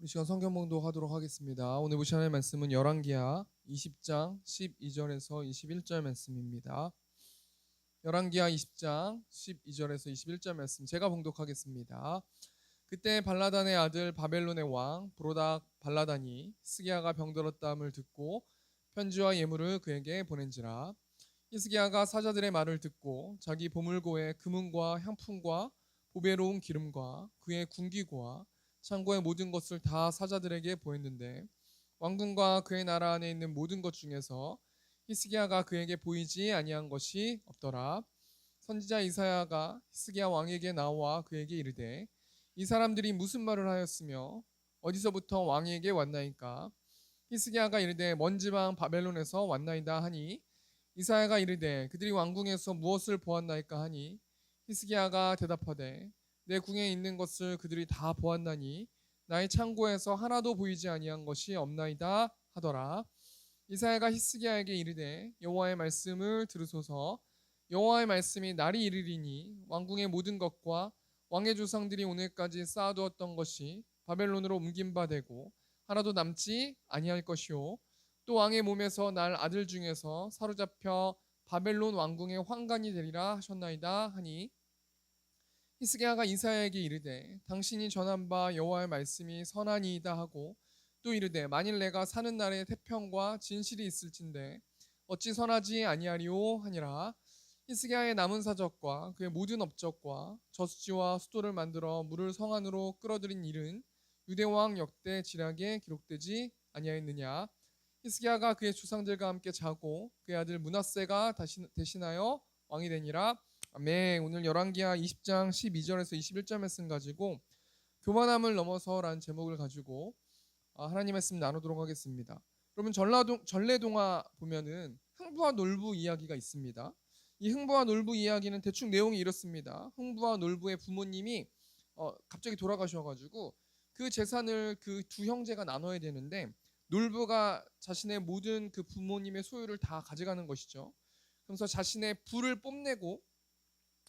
이 시간 성경 봉독하도록 하겠습니다. 오늘 보실 하나님의 말씀은 열왕기하 20장 12절에서 21절 말씀입니다. 열왕기하 20장 12절에서 21절 말씀 제가 봉독하겠습니다. 그때 발라단의 아들 바벨론의 왕 브로닥 발라단이 히스기야가 병들었다함을 듣고 편지와 예물을 그에게 보낸지라. 히스기야가 사자들의 말을 듣고 자기 보물고에 금은과 향품과 보배로운 기름과 그의 군기고와 창고의 모든 것을 다 사자들에게 보였는데 왕궁과 그의 나라 안에 있는 모든 것 중에서 히스기야가 그에게 보이지 아니한 것이 없더라. 선지자 이사야가 히스기야 왕에게 나와 그에게 이르되 이 사람들이 무슨 말을 하였으며 어디서부터 왕에게 왔나이까? 히스기야가 이르되 먼 지방 바벨론에서 왔나이다 하니 이사야가 이르되 그들이 왕궁에서 무엇을 보았나이까 하니 히스기야가 대답하되 내 궁에 있는 것을 그들이 다 보았나니 나의 창고에서 하나도 보이지 아니한 것이 없나이다 하더라. 이사야가 히스기야에게 이르되 여호와의 말씀을 들으소서. 여호와의 말씀이 날이 이르리니 왕궁의 모든 것과 왕의 조상들이 오늘까지 쌓아두었던 것이 바벨론으로 옮긴 바 되고 하나도 남지 아니할 것이요 또 왕의 몸에서 날 아들 중에서 사로잡혀 바벨론 왕궁의 환관이 되리라 하셨나이다 하니 히스기야가 이사야에게 이르되 당신이 전한 바 여호와의 말씀이 선하니이다 하고 또 이르되 만일 내가 사는 날에 태평과 진실이 있을진데 어찌 선하지 아니하리오 하니라. 히스기야의 남은 사적과 그의 모든 업적과 저수지와 수도를 만들어 물을 성 안으로 끌어들인 일은 유대왕 역대 지략에 기록되지 아니하였느냐. 히스기야가 그의 조상들과 함께 자고 그의 아들 므낫세가 대신하여 왕이 되니라. 아멘. 오늘 열왕기하 20장 12절에서 21절 말씀 가지고 교만함을 넘어서라는 제목을 가지고 하나님 말씀 나누도록 하겠습니다. 여러분 전래동화 보면은 흥부와 놀부 이야기가 있습니다. 이 흥부와 놀부 이야기는 대충 내용이 이렇습니다. 흥부와 놀부의 부모님이 갑자기 돌아가셔가지고 그 재산을 그 두 형제가 나눠야 되는데 놀부가 자신의 모든 그 부모님의 소유를 다 가져가는 것이죠. 그래서 자신의 부를 뽐내고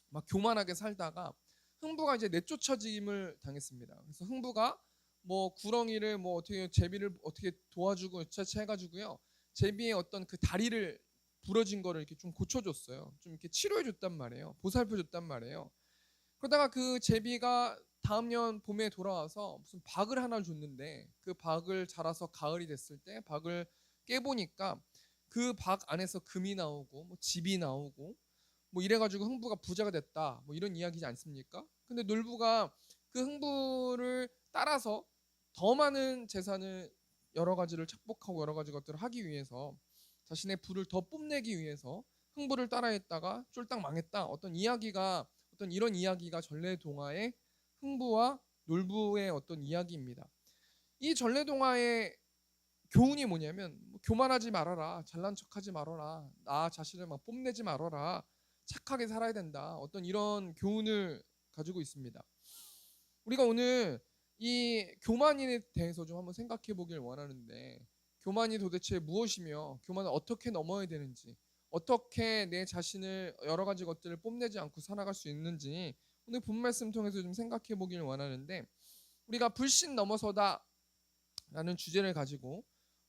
막 교만하게 살다가 흥부가 이제 내쫓아짐을 당했습니다. 그래서 흥부가 뭐 구렁이를 뭐 어떻게 제비를 어떻게 도와주고 해가지고요. 제비의 어떤 그 다리를 부러진 거를 이렇게 좀 고쳐줬어요. 좀 이렇게 치료해줬단 말이에요. 보살펴줬단 말이에요. 그러다가 그 제비가 다음 년 봄에 돌아와서 무슨 박을 하나 줬는데 그 박을 자라서 가을이 됐을 때 박을 깨보니까 그 박 안에서 금이 나오고 뭐 집이 나오고 뭐 이래가지고 흥부가 부자가 됐다 뭐 이런 이야기지 않습니까? 근데 놀부가 그 흥부를 따라서 더 많은 재산을 여러 가지를 착복하고 여러 가지 것들을 하기 위해서 자신의 부를 더 뽐내기 위해서 흥부를 따라했다가 쫄딱 망했다. 어떤 이런 이야기가 전래동화의 흥부와 놀부의 어떤 이야기입니다. 이 전래동화의 교훈이 뭐냐면 교만하지 말아라, 잘난 척하지 말아라, 나 자신을 막 뽐내지 말아라, 착하게 살아야 된다. 어떤 이런 교훈을 가지고 있습니다. 우리가 오늘 이 교만에 대해서 좀 한번 생각해 보길 원하는데 교만이 도대체 무엇이며 교만을 어떻게 넘어야 되는지 어떻게 내 자신을 여러 가지 것들을 뽐내지 않고 살아갈 수 있는지 오늘 본 말씀 통해서 좀 생각해 보길 원하는데 우리가 불신 넘어서다 라는 주제를 가지고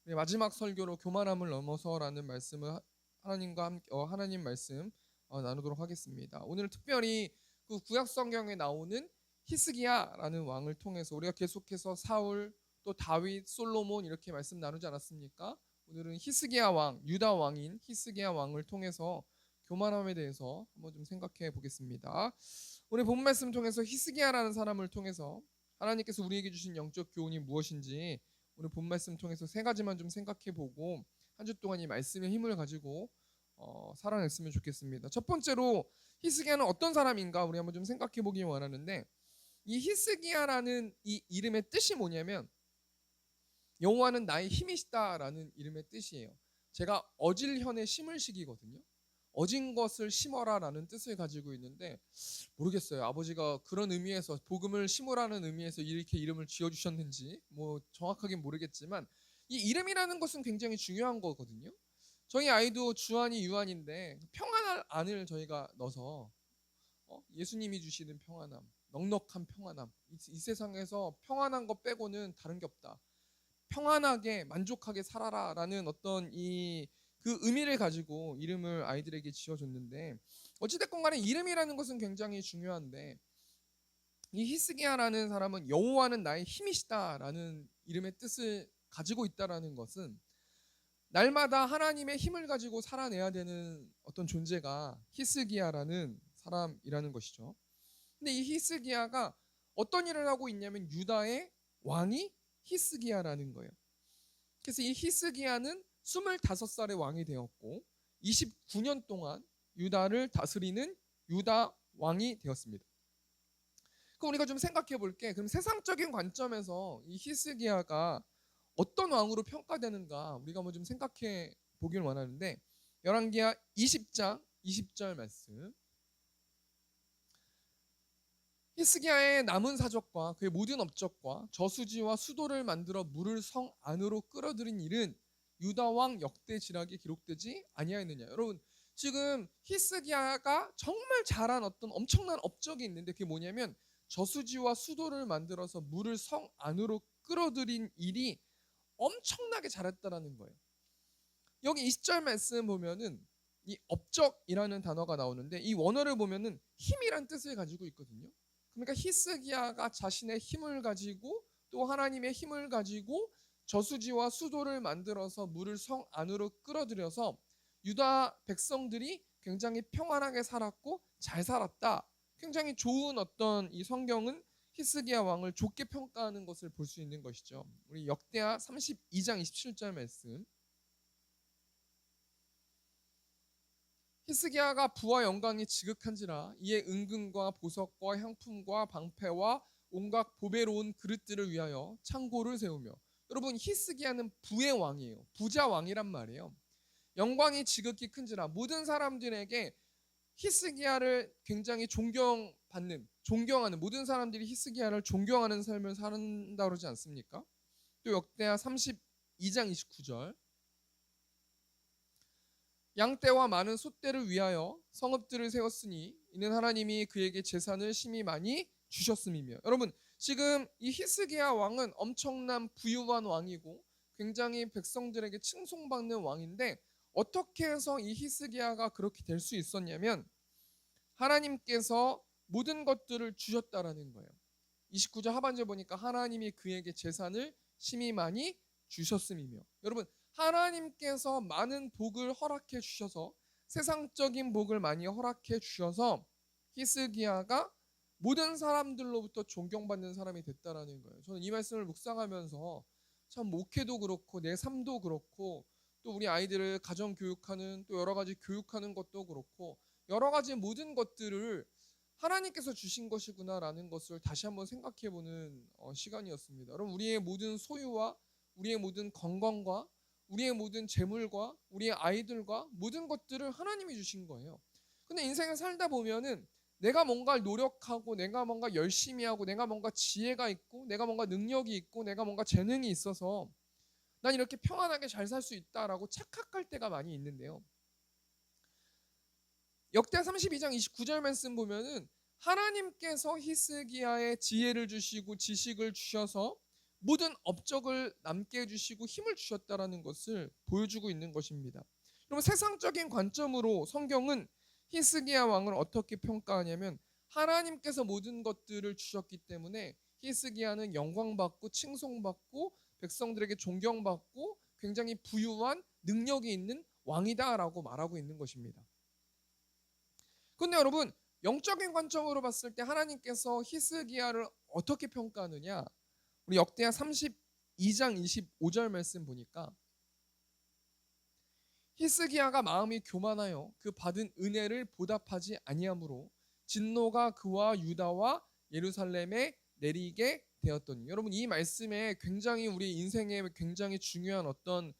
우리 마지막 설교로 교만함을 넘어서라는 말씀을 하나님 말씀 나누도록 하겠습니다. 오늘 특별히 그 구약 성경에 나오는 히스기야라는 왕을 통해서 우리가 계속해서 사울 또 다윗, 솔로몬 이렇게 말씀 나누지 않았습니까? 오늘은 히스기야 왕, 유다 왕인 히스기야 왕을 통해서 교만함에 대해서 한번 좀 생각해 보겠습니다. 오늘 본 말씀 통해서 히스기야라는 사람을 통해서 하나님께서 우리에게 주신 영적 교훈이 무엇인지 오늘 본 말씀 통해서 세 가지만 좀 생각해 보고 한 주 동안 이 말씀의 힘을 가지고 살아냈으면 좋겠습니다. 첫 번째로 히스기야는 어떤 사람인가 우리 한번 좀 생각해 보기 원하는데 이 히스기야라는 이 이름의 뜻이 뭐냐면 여호와는 나의 힘이시다라는 이름의 뜻이에요. 제가 어질현에 심을식이거든요. 어진 것을 심어라라는 뜻을 가지고 있는데 모르겠어요. 아버지가 그런 의미에서 복음을 심으라는 의미에서 이렇게 이름을 지어주셨는지 뭐 정확하게 모르겠지만 이 이름이라는 것은 굉장히 중요한 거거든요. 저희 아이도 주한이 유한인데 평안할 정말 안을 저희가 넣어서 예수님이 주시는 평안함, 넉넉한 평안함, 이 세상에서 평안한 것 빼고는 다른 게 없다. 평안하게 만족하게 살아라라는 어떤 그 의미를 가지고 이름을 아이들에게 지어줬는데, 어찌됐건 간에 이름이라는 것은 굉장히 중요한데, 이 히스기야라는 사람은 여호와는 나의 힘이시다라는 이름의 뜻을 가지고 있다라는 것은 날마다 하나님의 힘을 가지고 살아내야 되는 어떤 존재가 히스기야라는 사람이라는 것이죠. 근데 이 히스기야가 어떤 일을 하고 있냐면 유다의 왕이 히스기야라는 거예요. 그래서 이 히스기야는 25살의 왕이 되었고 29년 동안 유다를 다스리는 유다 왕이 되었습니다. 그럼 우리가 좀 생각해 볼게. 그럼 세상적인 관점에서 이 히스기야가 어떤 왕으로 평가되는가 우리가 한번 좀 생각해 보길 원하는데, 열왕기하 20장 20절 말씀. 히스기야의 남은 사적과 그의 모든 업적과 저수지와 수도를 만들어 물을 성 안으로 끌어들인 일은 유다 왕 역대지락에 기록되지 아니하였느냐. 여러분, 지금 히스기야가 정말 잘한 어떤 엄청난 업적이 있는데 그게 뭐냐면 저수지와 수도를 만들어서 물을 성 안으로 끌어들인 일이 엄청나게 잘했다라는 거예요. 여기 20절 말씀 보면은 이 업적이라는 단어가 나오는데 이 원어를 보면은 힘이란 뜻을 가지고 있거든요. 그러니까 히스기야가 자신의 힘을 가지고 또 하나님의 힘을 가지고 저수지와 수도를 만들어서 물을 성 안으로 끌어들여서 유다 백성들이 굉장히 평안하게 살았고 잘 살았다. 굉장히 좋은 어떤 이 성경은 히스기야 왕을 좋게 평가하는 것을 볼 수 있는 것이죠. 우리 역대하 32장 27절 말씀. 히스기야가 부와 영광이 지극한지라 이에 은금과 보석과 향품과 방패와 온갖 보배로운 그릇들을 위하여 창고를 세우며. 여러분, 히스기야는 부의 왕이에요. 부자 왕이란 말이에요. 영광이 지극히 큰지라 모든 사람들에게 히스기야를 굉장히 존경하는 모든 사람들이 히스기야를 존경하는 삶을 산다 그러지 않습니까? 또 역대하 32장 29절. 양떼와 많은 숫대를 위하여 성읍들을 세웠으니 이는 하나님이 그에게 재산을 심히 많이 주셨음이며. 여러분, 지금 이 히스기야 왕은 엄청난 부유한 왕이고 굉장히 백성들에게 칭송받는 왕인데 어떻게 해서 이 히스기야가 그렇게 될 수 있었냐면 하나님께서 모든 것들을 주셨다라는 거예요. 29절 하반절 보니까 하나님이 그에게 재산을 심히 많이 주셨음이며. 여러분, 하나님께서 많은 복을 허락해 주셔서 세상적인 복을 많이 허락해 주셔서 히스기야가 모든 사람들로부터 존경받는 사람이 됐다라는 거예요. 저는 이 말씀을 묵상하면서 참 목회도 그렇고 내 삶도 그렇고 또 우리 아이들을 가정 교육하는 또 여러 가지 교육하는 것도 그렇고 여러 가지 모든 것들을 하나님께서 주신 것이구나라는 것을 다시 한번 생각해보는 시간이었습니다. 여러분, 우리의 모든 소유와 우리의 모든 건강과 우리의 모든 재물과 우리의 아이들과 모든 것들을 하나님이 주신 거예요. 근데 인생을 살다 보면은 내가 뭔가를 노력하고 내가 뭔가 열심히 하고 내가 뭔가 지혜가 있고 내가 뭔가 능력이 있고 내가 뭔가 재능이 있어서 난 이렇게 평안하게 잘 살 수 있다라고 착각할 때가 많이 있는데요. 역대 32장 29절 말씀 보면은 하나님께서 히스기야의 지혜를 주시고 지식을 주셔서 모든 업적을 남게 해주시고 힘을 주셨다라는 것을 보여주고 있는 것입니다. 여러분, 세상적인 관점으로 성경은 히스기야 왕을 어떻게 평가하냐면 하나님께서 모든 것들을 주셨기 때문에 히스기야는 영광받고 칭송받고 백성들에게 존경받고 굉장히 부유한 능력이 있는 왕이다라고 말하고 있는 것입니다. 근데 여러분, 영적인 관점으로 봤을 때 하나님께서 히스기야를 어떻게 평가하느냐? 우리 역대하 32장 25절 말씀 보니까 히스기야가 마음이 교만하여 그 받은 은혜를 보답하지 아니하므로 진노가 그와 유다와 예루살렘에 내리게 되었더니. 여러분, 이 말씀에 굉장히 우리 인생에 굉장히 중요한 어떤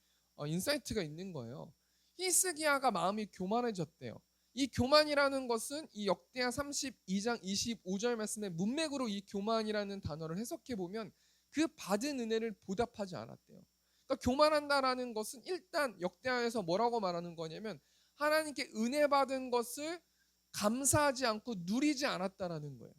인사이트가 있는 거예요. 히스기야가 마음이 교만해졌대요. 이 교만이라는 것은 이 역대하 32장 25절 말씀의 문맥으로 이 교만이라는 단어를 해석해 보면 그 받은 은혜를 보답하지 않았대요. 그러니까 교만한다라는 것은 일단 역대하에서 뭐라고 말하는 거냐면 하나님께 은혜 받은 것을 감사하지 않고 누리지 않았다라는 거예요.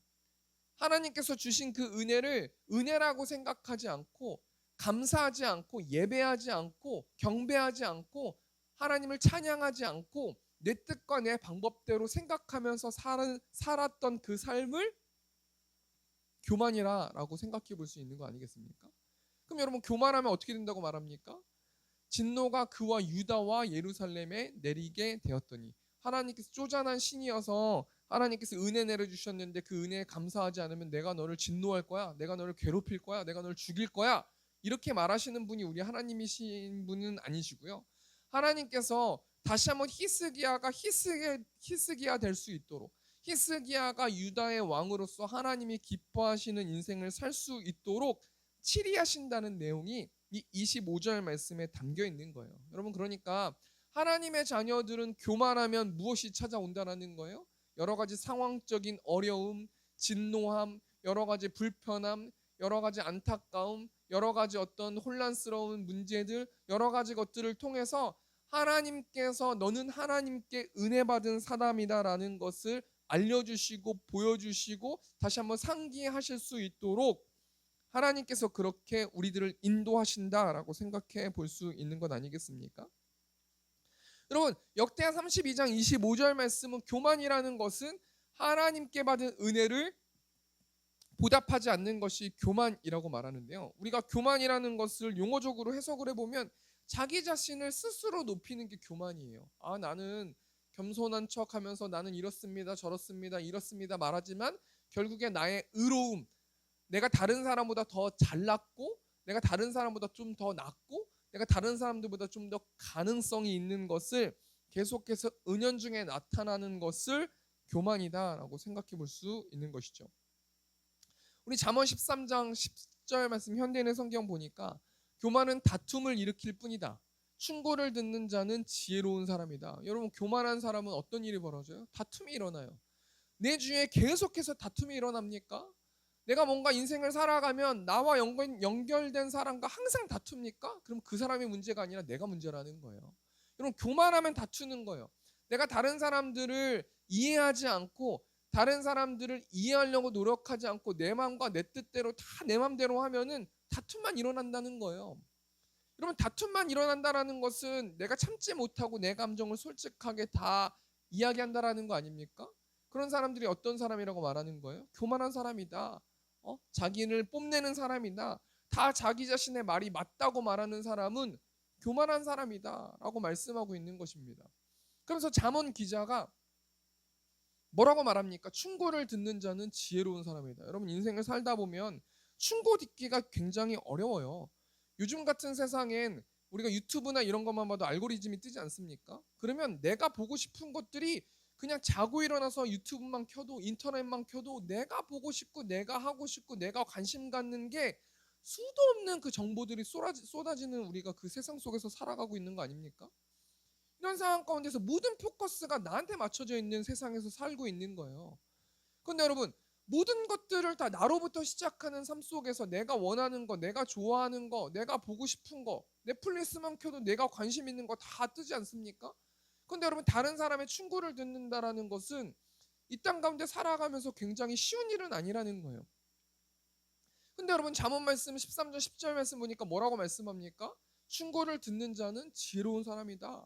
하나님께서 주신 그 은혜를 은혜라고 생각하지 않고 감사하지 않고 예배하지 않고 경배하지 않고 하나님을 찬양하지 않고 내 뜻과 내 방법대로 생각하면서 살았던 그 삶을 교만이라고 생각해 볼 수 있는 거 아니겠습니까? 그럼 여러분, 교만하면 어떻게 된다고 말합니까? 진노가 그와 유다와 예루살렘에 내리게 되었더니, 하나님께서 쪼잔한 신이어서 하나님께서 은혜 내려주셨는데 그 은혜에 감사하지 않으면 내가 너를 진노할 거야, 내가 너를 괴롭힐 거야, 내가 너를 죽일 거야, 이렇게 말하시는 분이 우리 하나님이신 분은 아니시고요. 하나님께서 다시 한번 히스기야가 히스기야 될 수 있도록, 히스기야가 유다의 왕으로서 하나님이 기뻐하시는 인생을 살 수 있도록 치리하신다는 내용이 이 25절 말씀에 담겨 있는 거예요. 여러분, 그러니까 하나님의 자녀들은 교만하면 무엇이 찾아온다는 거예요? 여러 가지 상황적인 어려움, 진노함, 여러 가지 불편함, 여러 가지 안타까움, 여러 가지 어떤 혼란스러운 문제들, 여러 가지 것들을 통해서 하나님께서 너는 하나님께 은혜 받은 사람이다라는 것을 알려주시고 보여주시고 다시 한번 상기하실 수 있도록 하나님께서 그렇게 우리들을 인도하신다라고 생각해 볼 수 있는 것 아니겠습니까? 여러분, 역대하 32장 25절 말씀은 교만이라는 것은 하나님께 받은 은혜를 보답하지 않는 것이 교만이라고 말하는데요. 우리가 교만이라는 것을 용어적으로 해석을 해보면 자기 자신을 스스로 높이는 게 교만이에요. 나는 겸손한 척하면서 나는 이렇습니다, 저렇습니다, 이렇습니다 말하지만 결국에 나의 의로움, 내가 다른 사람보다 더 잘났고 내가 다른 사람보다 좀 더 낫고 내가 다른 사람들보다 좀 더 가능성이 있는 것을 계속해서 은연중에 나타나는 것을 교만이다라고 생각해 볼 수 있는 것이죠. 우리 잠언 13장 10절 말씀 현대인의 성경 보니까 교만은 다툼을 일으킬 뿐이다. 충고를 듣는 자는 지혜로운 사람이다. 여러분, 교만한 사람은 어떤 일이 벌어져요? 다툼이 일어나요. 내 주위에 계속해서 다툼이 일어납니까? 내가 뭔가 인생을 살아가면 나와 연결된 사람과 항상 다툽니까? 그럼 그 사람이 문제가 아니라 내가 문제라는 거예요. 여러분, 교만하면 다투는 거예요. 내가 다른 사람들을 이해하지 않고 다른 사람들을 이해하려고 노력하지 않고 내 마음과 내 뜻대로 다 내 마음대로 하면은 다툼만 일어난다는 거예요. 여러분, 다툼만 일어난다는 것은 내가 참지 못하고 내 감정을 솔직하게 다 이야기한다라는 거 아닙니까? 그런 사람들이 어떤 사람이라고 말하는 거예요? 교만한 사람이다. 자기를 뽐내는 사람이다. 다 자기 자신의 말이 맞다고 말하는 사람은 교만한 사람이다 라고 말씀하고 있는 것입니다. 그래서 잠언 기자가 뭐라고 말합니까? 충고를 듣는 자는 지혜로운 사람이다. 여러분, 인생을 살다 보면 충고 듣기가 굉장히 어려워요. 요즘 같은 세상엔 우리가 유튜브나 이런 것만 봐도 알고리즘이 뜨지 않습니까? 그러면 내가 보고 싶은 것들이 그냥 자고 일어나서 유튜브만 켜도 인터넷만 켜도 내가 보고 싶고 내가 하고 싶고 내가 관심 갖는 게 수도 없는 그 정보들이 쏟아지는 우리가 그 세상 속에서 살아가고 있는 거 아닙니까? 이런 상황 가운데서 모든 포커스가 나한테 맞춰져 있는 세상에서 살고 있는 거예요. 그런데 여러분, 모든 것들을 다 나로부터 시작하는 삶 속에서 내가 원하는 거, 내가 좋아하는 거, 내가 보고 싶은 거, 넷플릭스만 켜도 내가 관심 있는 거 다 뜨지 않습니까? 그런데 여러분, 다른 사람의 충고를 듣는다라는 것은 이 땅 가운데 살아가면서 굉장히 쉬운 일은 아니라는 거예요. 근데 여러분, 잠언 말씀 13절 10절 말씀 보니까 뭐라고 말씀합니까? 충고를 듣는 자는 지혜로운 사람이다.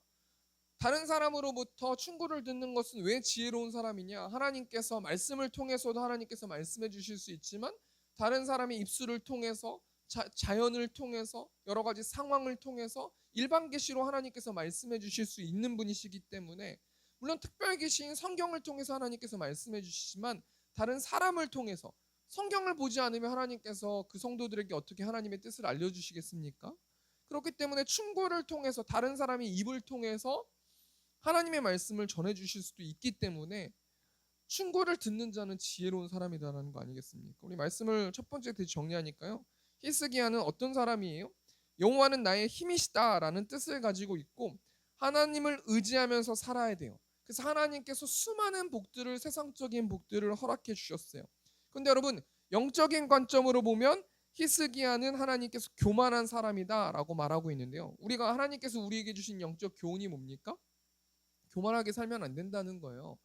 다른 사람으로부터 충고를 듣는 것은 왜 지혜로운 사람이냐? 하나님께서 말씀을 통해서도 하나님께서 말씀해 주실 수 있지만 다른 사람의 입술을 통해서 자연을 통해서 여러 가지 상황을 통해서 일반 계시로 하나님께서 말씀해 주실 수 있는 분이시기 때문에 물론 특별 계시인 성경을 통해서 하나님께서 말씀해 주시지만 다른 사람을 통해서 성경을 보지 않으면 하나님께서 그 성도들에게 어떻게 하나님의 뜻을 알려주시겠습니까? 그렇기 때문에 충고를 통해서 다른 사람의 입을 통해서 하나님의 말씀을 전해주실 수도 있기 때문에 충고를 듣는 자는 지혜로운 사람이다라는 거 아니겠습니까? 우리 말씀을 첫 번째 다시 정리하니까요. 히스기야는 어떤 사람이에요? 여호와는 나의 힘이시다라는 뜻을 가지고 있고 하나님을 의지하면서 살아야 돼요. 그래서 하나님께서 수많은 복들을, 세상적인 복들을 허락해 주셨어요. 그런데 여러분, 영적인 관점으로 보면 히스기야는 하나님께서 교만한 사람이다라고 말하고 있는데요. 우리가 하나님께서 우리에게 주신 영적 교훈이 뭡니까? 교만하게 살면 안 된다는 거예요.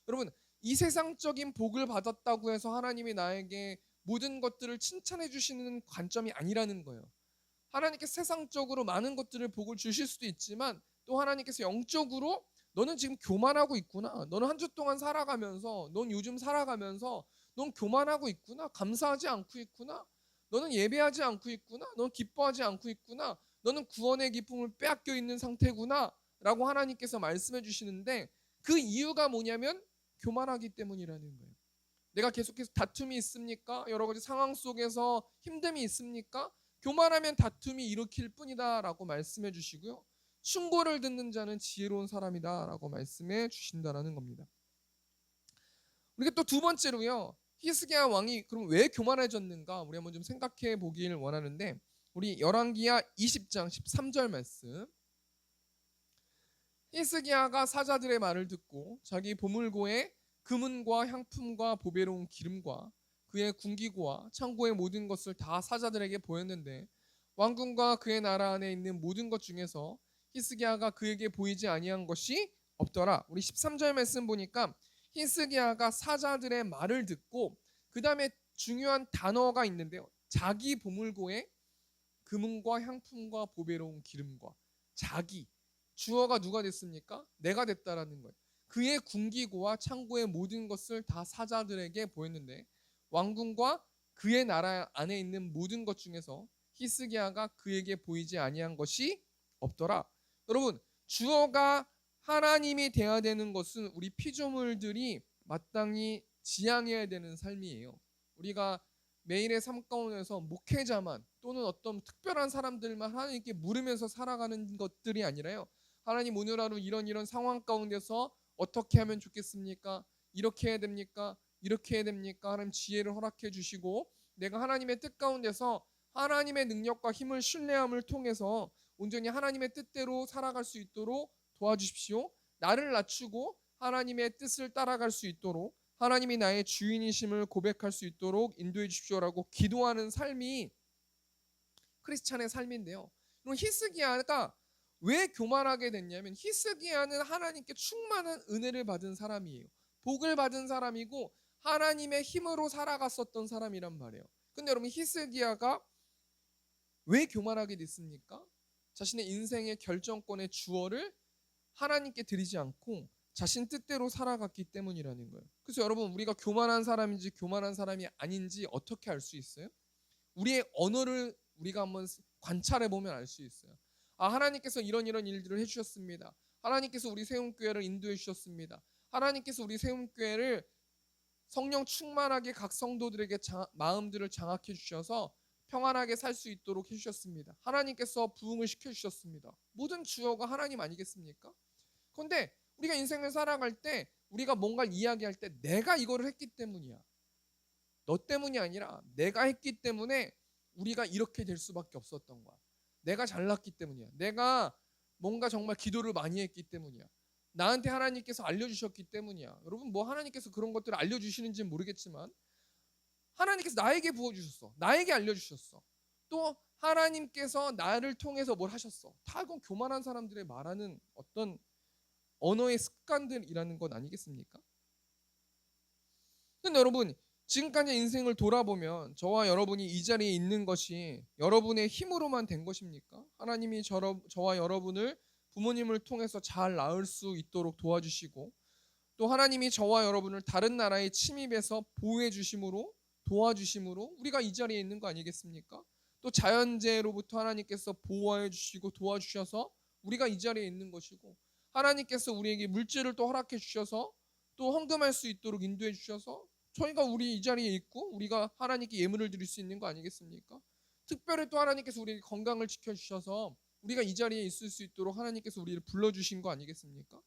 여러분, 이 세상적인 복을 받았다고 해서 하나님이 나에게 모든 것들을 칭찬해 주시는 관점이 아니라는 거예요. 하나님께서 세상적으로 많은 것들을 복을 주실 수도 있지만 또 하나님께서 영적으로 너는 지금 교만하고 있구나. 너는 한 주 동안 살아가면서 넌 요즘 살아가면서 넌 교만하고 있구나. 감사하지 않고 있구나. 너는 예배하지 않고 있구나. 너는 기뻐하지 않고 있구나. 너는 구원의 기쁨을 빼앗겨 있는 상태구나. 라고 하나님께서 말씀해 주시는데 그 이유가 뭐냐면 교만하기 때문이라는 거예요. 내가 계속해서 다툼이 있습니까? 여러 가지 상황 속에서 힘듦이 있습니까? 교만하면 다툼이 일으킬 뿐이다 라고 말씀해 주시고요. 충고를 듣는 자는 지혜로운 사람이다 라고 말씀해 주신다라는 겁니다. 우리가 또 두 번째로요. 히스기야 왕이 그럼 왜 교만해졌는가? 우리 한번 좀 생각해 보길 원하는데 우리 열왕기하 20장 13절 말씀. 히스기야가 사자들의 말을 듣고 자기 보물고에 금은과 향품과 보배로운 기름과 그의 군기고와 창고의 모든 것을 다 사자들에게 보였는데 왕궁과 그의 나라 안에 있는 모든 것 중에서 히스기야가 그에게 보이지 아니한 것이 없더라. 우리 13절 말씀 보니까 히스기야가 사자들의 말을 듣고 그 다음에 중요한 단어가 있는데요. 자기 보물고에 금은과 향품과 보배로운 기름과 자기 주어가 누가 됐습니까? 내가 됐다라는 거예요. 그의 군기고와 창고의 모든 것을 다 사자들에게 보였는데 왕궁과 그의 나라 안에 있는 모든 것 중에서 히스기야가 그에게 보이지 아니한 것이 없더라. 여러분, 주어가 하나님이 돼야 되는 것은 우리 피조물들이 마땅히 지향해야 되는 삶이에요. 우리가 매일의 삶 가운데서 목회자만 또는 어떤 특별한 사람들만 하나님께 물으면서 살아가는 것들이 아니라요. 하나님 오늘 하루 이런 상황 가운데서 어떻게 하면 좋겠습니까? 이렇게 해야 됩니까? 이렇게 해야 됩니까? 하나님 지혜를 허락해 주시고 내가 하나님의 뜻 가운데서 하나님의 능력과 힘을 신뢰함을 통해서 온전히 하나님의 뜻대로 살아갈 수 있도록 도와주십시오. 나를 낮추고 하나님의 뜻을 따라갈 수 있도록 하나님이 나의 주인이심을 고백할 수 있도록 인도해 주십시오라고 기도하는 삶이 크리스찬의 삶인데요. 그럼 히스기야가 왜 교만하게 됐냐면 히스기야는 하나님께 충만한 은혜를 받은 사람이에요. 복을 받은 사람이고 하나님의 힘으로 살아갔었던 사람이란 말이에요. 근데 여러분 히스기야가 왜 교만하게 됐습니까? 자신의 인생의 결정권의 주어를 하나님께 드리지 않고 자신 뜻대로 살아갔기 때문이라는 거예요. 그래서 여러분 우리가 교만한 사람인지 교만한 사람이 아닌지 어떻게 알 수 있어요? 우리의 언어를 우리가 한번 관찰해 보면 알 수 있어요. 아, 하나님께서 이런 일들을 해주셨습니다. 하나님께서 우리 세움교회를 인도해 주셨습니다. 하나님께서 우리 세움교회를 성령 충만하게 각 성도들에게 마음들을 장악해 주셔서 평안하게 살 수 있도록 해주셨습니다. 하나님께서 부흥을 시켜주셨습니다. 모든 주어가 하나님 아니겠습니까? 그런데 우리가 인생을 살아갈 때 우리가 뭔가를 이야기할 때 내가 이거를 했기 때문이야. 너 때문이 아니라 내가 했기 때문에 우리가 이렇게 될 수밖에 없었던 거야. 내가 잘났기 때문이야. 내가 뭔가 정말 기도를 많이 했기 때문이야. 나한테 하나님께서 알려주셨기 때문이야. 여러분 뭐 하나님께서 그런 것들을 알려주시는지는 모르겠지만 하나님께서 나에게 부어주셨어. 나에게 알려주셨어. 또 하나님께서 나를 통해서 뭘 하셨어. 다 그건 교만한 사람들의 말하는 어떤 언어의 습관들이라는 건 아니겠습니까? 근데 여러분 지금까지 인생을 돌아보면 저와 여러분이 이 자리에 있는 것이 여러분의 힘으로만 된 것입니까? 하나님이 저와 여러분을 부모님을 통해서 잘 낳을 수 있도록 도와주시고 또 하나님이 저와 여러분을 다른 나라에 침입해서 보호해 주심으로 도와주심으로 우리가 이 자리에 있는 거 아니겠습니까? 또 자연재해로부터 하나님께서 보호해 주시고 도와주셔서 우리가 이 자리에 있는 것이고 하나님께서 우리에게 물질을 또 허락해 주셔서 또 헌금할 수 있도록 인도해 주셔서 저희가 우리 이 자리에 있고 우리가 하나님께 예물을 드릴 수 있는 거 아니겠습니까? 특별히 또 하나님께서 우리에게 건강을 지켜주셔서 우리가 이 자리에 있을 수 있도록 하나님께서 우리를 불러주신 거 아니겠습니까?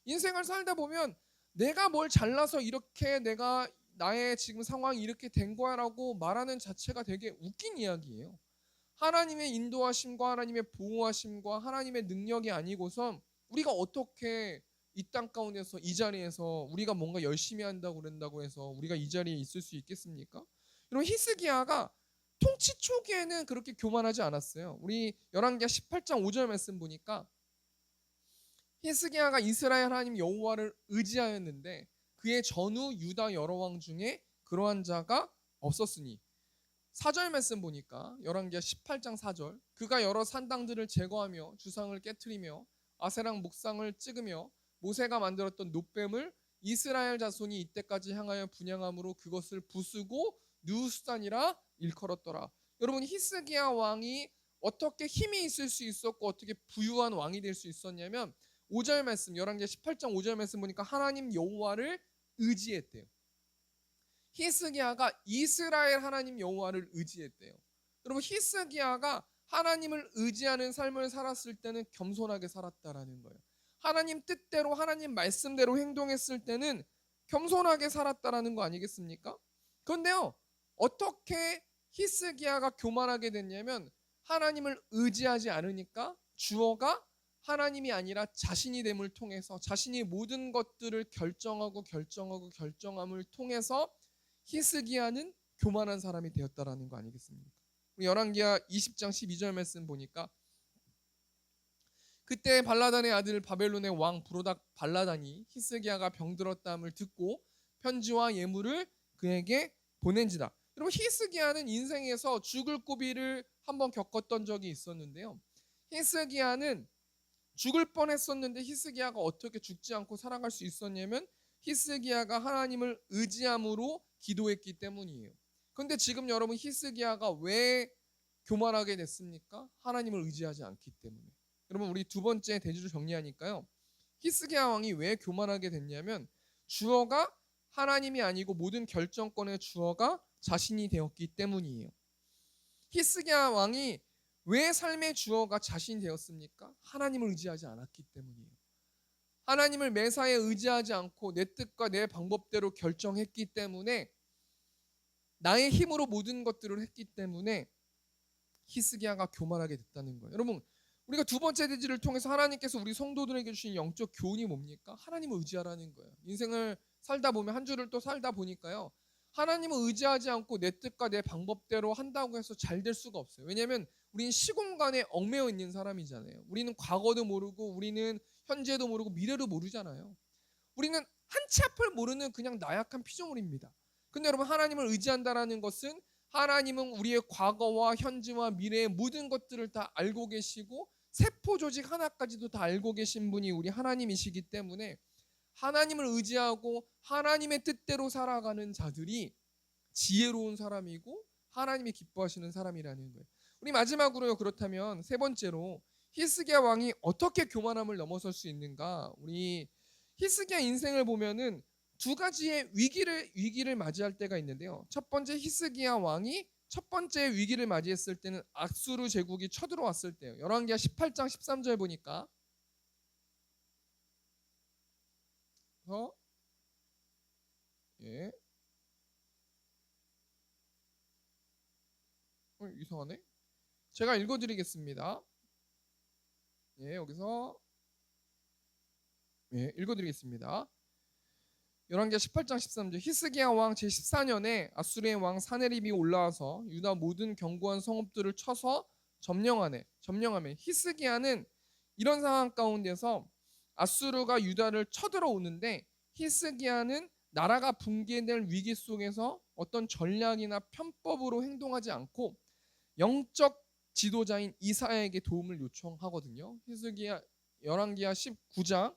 인생을 살다 보면 내가 뭘 잘나서 이렇게 내가 나의 지금 상황이 이렇게 된 거야라고 말하는 자체가 되게 웃긴 이야기예요. 하나님의 인도하심과 하나님의 보호하심과 하나님의 능력이 아니고선 우리가 어떻게 이 땅 가운데서 이 자리에서 우리가 뭔가 열심히 한다고 그런다고 해서 우리가 이 자리에 있을 수 있겠습니까? 여러분 히스기야가 통치 초기에는 그렇게 교만하지 않았어요. 우리 열왕기하 18장 5절 말씀 보니까 히스기야가 이스라엘 하나님 여호와를 의지하였는데 그의 전후 유다 여러 왕 중에 그러한 자가 없었으니 4절 말씀 보니까 열왕기하 18장 4절 그가 여러 산당들을 제거하며 주상을 깨트리며 아세랑 목상을 찍으며 모세가 만들었던 놋뱀을 이스라엘 자손이 이때까지 향하여 분향함으로 그것을 부수고 누수단이라 일컬었더라. 여러분 히스기야 왕이 어떻게 힘이 있을 수 있었고 어떻게 부유한 왕이 될 수 있었냐면 5절 말씀 열왕기하 18장 5절 말씀 보니까 하나님 여호와를 의지했대요. 히스기야가 이스라엘 하나님 여호와를 의지했대요. 여러분 히스기야가 하나님을 의지하는 삶을 살았을 때는 겸손하게 살았다라는 거예요. 하나님 뜻대로 하나님 말씀대로 행동했을 때는 겸손하게 살았다라는 거 아니겠습니까? 그런데요, 어떻게 히스기야가 교만하게 됐냐면 하나님을 의지하지 않으니까 주어가 하나님이 아니라 자신이 됨을 통해서 자신이 모든 것들을 결정함을 통해서 히스기야는 교만한 사람이 되었다라는 거 아니겠습니까? 우리 열왕기하 20장 12절 말씀 보니까 그때 발라단의 아들 바벨론의 왕 브로닥 발라단이 히스기야가 병들었다함을 듣고 편지와 예물을 그에게 보낸지다. 여러분 히스기야는 인생에서 죽을 고비를 한번 겪었던 적이 있었는데요. 히스기야는 죽을 뻔했었는데 히스기야가 어떻게 죽지 않고 살아갈 수 있었냐면 히스기야가 하나님을 의지함으로 기도했기 때문이에요. 그런데 지금 여러분 히스기야가 왜 교만하게 됐습니까? 하나님을 의지하지 않기 때문에. 여러분 우리 두 번째 대지를 정리하니까요. 히스기야 왕이 왜 교만하게 됐냐면 주어가 하나님이 아니고 모든 결정권의 주어가 자신이 되었기 때문이에요. 히스기야 왕이 왜 삶의 주어가 자신이 되었습니까? 하나님을 의지하지 않았기 때문이에요. 하나님을 매사에 의지하지 않고 내 뜻과 내 방법대로 결정했기 때문에 나의 힘으로 모든 것들을 했기 때문에 히스기야가 교만하게 됐다는 거예요. 여러분 우리가 두 번째 대지를 통해서 하나님께서 우리 성도들에게 주신 영적 교훈이 뭡니까? 하나님을 의지하라는 거예요. 인생을 살다 보면 한 주를 또 살다 보니까요. 하나님을 의지하지 않고 내 뜻과 내 방법대로 한다고 해서 잘 될 수가 없어요. 왜냐하면 우리는 시공간에 얽매여 있는 사람이잖아요. 우리는 과거도 모르고 우리는 현재도 모르고 미래도 모르잖아요. 우리는 한 치 앞을 모르는 그냥 나약한 피조물입니다. 근데 여러분 하나님을 의지한다라는 것은 하나님은 우리의 과거와 현재와 미래의 모든 것들을 다 알고 계시고 세포 조직 하나까지도 다 알고 계신 분이 우리 하나님이시기 때문에 하나님을 의지하고 하나님의 뜻대로 살아가는 자들이 지혜로운 사람이고 하나님이 기뻐하시는 사람이라는 거예요. 우리 마지막으로요. 그렇다면 세 번째로 히스기야 왕이 어떻게 교만함을 넘어설 수 있는가? 우리 히스기야 인생을 보면은 두 가지의 위기를 맞이할 때가 있는데요. 첫 번째 히스기야 왕이 첫 번째 위기를 맞이했을 때는 아수르 제국이 쳐들어왔을 때예요. 열왕기하 18장 13절 보니까 예. 이상하네. 제가 읽어드리겠습니다. 예, 여기서 읽어드리겠습니다. 열왕기하 18장 13절 히스기야 왕 제14년에 아수르의 왕 사네립이 올라와서 유다 모든 견고한 성읍들을 쳐서 점령하매 히스기야는 이런 상황 가운데서 아수르가 유다를 쳐들어오는데 히스기야는 나라가 붕괴될 위기 속에서 어떤 전략이나 편법으로 행동하지 않고 영적 지도자인 이사야에게 도움을 요청하거든요. 히스기야 열왕기하 19장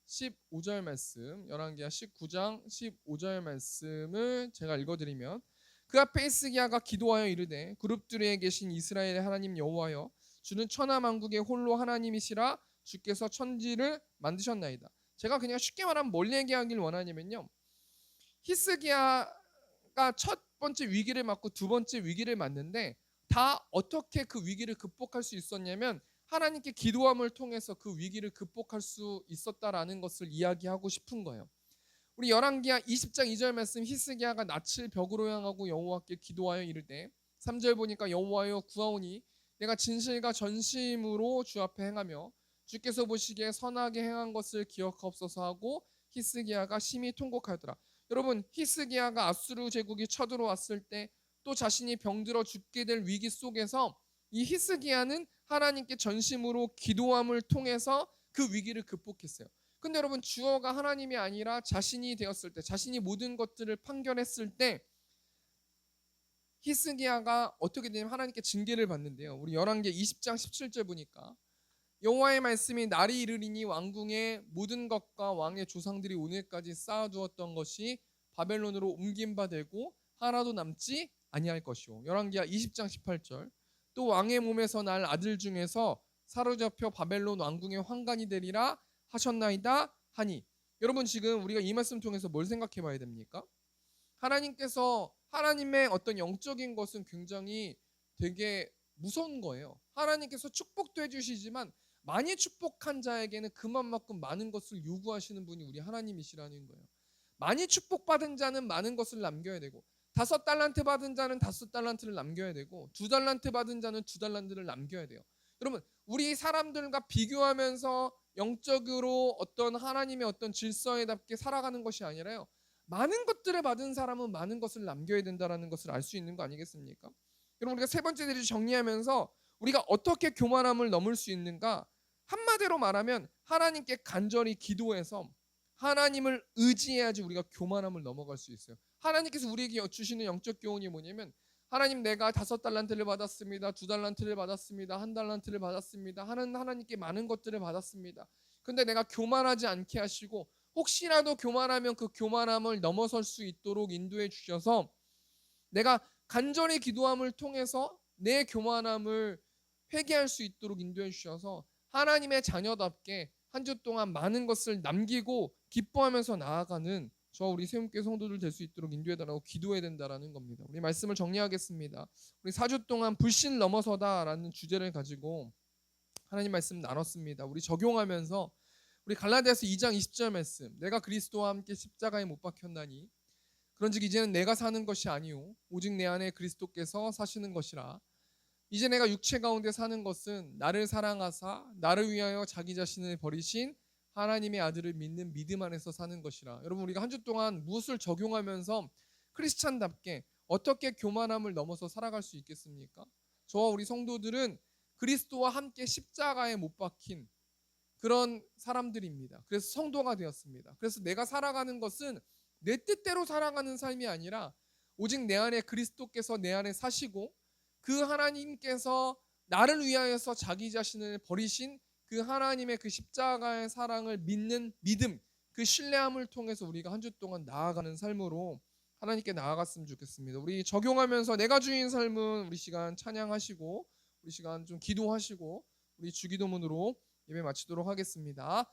15절 말씀, 열왕기하 19장 15절 말씀을 제가 읽어드리면 그 앞에 히스기야가 기도하여 이르되 그룹들에 계신 이스라엘의 하나님 여호와여 주는 천하만국의 홀로 하나님이시라 주께서 천지를 만드셨나이다. 제가 그냥 쉽게 말하면 뭘 얘기하길 원하냐면요. 히스기야가 첫 번째 위기를 맞고 두 번째 위기를 맞는데 다 어떻게 그 위기를 극복할 수 있었냐면 하나님께 기도함을 통해서 그 위기를 극복할 수 있었다라는 것을 이야기하고 싶은 거예요. 우리 열왕기하 20장 2절 말씀 히스기야가 낯을 벽으로 향하고 여호와께 기도하여 이르되 3절 보니까 여호와여 구하오니 내가 진실과 전심으로 주 앞에 행하며 주께서 보시기에 선하게 행한 것을 기억하옵소서 하고 히스기야가 심히 통곡하더라. 여러분 히스기야가 아수르 제국이 쳐들어왔을 때 또 자신이 병들어 죽게 될 위기 속에서 이 히스기야는 하나님께 전심으로 기도함을 통해서 그 위기를 극복했어요. 근데 여러분 주어가 하나님이 아니라 자신이 되었을 때, 자신이 모든 것들을 판결했을 때 히스기야가 어떻게 되냐면 하나님께 징계를 받는데요. 우리 열왕기 20장 17절 보니까 여호와의 말씀이 날이 이르리니 왕궁의 모든 것과 왕의 조상들이 오늘까지 쌓아두었던 것이 바벨론으로 옮긴 바 되고 하나도 남지 아니할 것이요. 열왕기하 20장 18절 또 왕의 몸에서 날 아들 중에서 사로잡혀 바벨론 왕궁의 환관이 되리라 하셨나이다 하니. 여러분 지금 우리가 이 말씀 통해서 뭘 생각해 봐야 됩니까? 하나님께서 하나님의 어떤 영적인 것은 굉장히 되게 무서운 거예요. 하나님께서 축복도 해주시지만 많이 축복한 자에게는 그만큼 많은 것을 요구하시는 분이 우리 하나님이시라는 거예요. 많이 축복받은 자는 많은 것을 남겨야 되고 5달란트 받은 자는 5달란트를 남겨야 되고 2달란트 받은 자는 2달란트를 남겨야 돼요. 여러분 우리 사람들과 비교하면서 영적으로 어떤 하나님의 어떤 질서에답게 살아가는 것이 아니라요. 많은 것들을 받은 사람은 많은 것을 남겨야 된다는 것을 알 수 있는 거 아니겠습니까? 여러분 우리가 세 번째 대를 정리하면서 우리가 어떻게 교만함을 넘을 수 있는가? 한마디로 말하면 하나님께 간절히 기도해서 하나님을 의지해야지 우리가 교만함을 넘어갈 수 있어요. 하나님께서 우리에게 주시는 영적 교훈이 뭐냐면 하나님 내가 5달란트를 받았습니다. 2달란트를 받았습니다. 1달란트를 받았습니다. 하나님께 많은 것들을 받았습니다. 근데 내가 교만하지 않게 하시고 혹시라도 교만하면 그 교만함을 넘어설 수 있도록 인도해 주셔서 내가 간절히 기도함을 통해서 내 교만함을 회개할 수 있도록 인도해 주셔서 하나님의 자녀답게 한 주 동안 많은 것을 남기고 기뻐하면서 나아가는 저 우리 세움교회 성도들 될 수 있도록 인도해 달라고 기도해야 된다라는 겁니다. 우리 말씀을 정리하겠습니다. 우리 4주 동안 불신 넘어서다라는 주제를 가지고 하나님 말씀 나눴습니다. 우리 적용하면서 우리 갈라디아서 2장 20절 말씀 내가 그리스도와 함께 십자가에 못 박혔나니 그런즉 이제는 내가 사는 것이 아니요 오직 내 안에 그리스도께서 사시는 것이라. 이제 내가 육체 가운데 사는 것은 나를 사랑하사 나를 위하여 자기 자신을 버리신 하나님의 아들을 믿는 믿음 안에서 사는 것이라. 여러분 우리가 한 주 동안 무엇을 적용하면서 크리스찬답게 어떻게 교만함을 넘어서 살아갈 수 있겠습니까? 저와 우리 성도들은 그리스도와 함께 십자가에 못 박힌 그런 사람들입니다. 그래서 성도가 되었습니다. 그래서 내가 살아가는 것은 내 뜻대로 살아가는 삶이 아니라 오직 내 안에 그리스도께서 내 안에 사시고 그 하나님께서 나를 위하여서 자기 자신을 버리신 그 하나님의 그 십자가의 사랑을 믿는 믿음, 그 신뢰함을 통해서 우리가 한 주 동안 나아가는 삶으로 하나님께 나아갔으면 좋겠습니다. 우리 적용하면서 내가 주인 삶은 우리 시간 찬양하시고 우리 시간 좀 기도하시고 우리 주기도문으로 예배 마치도록 하겠습니다.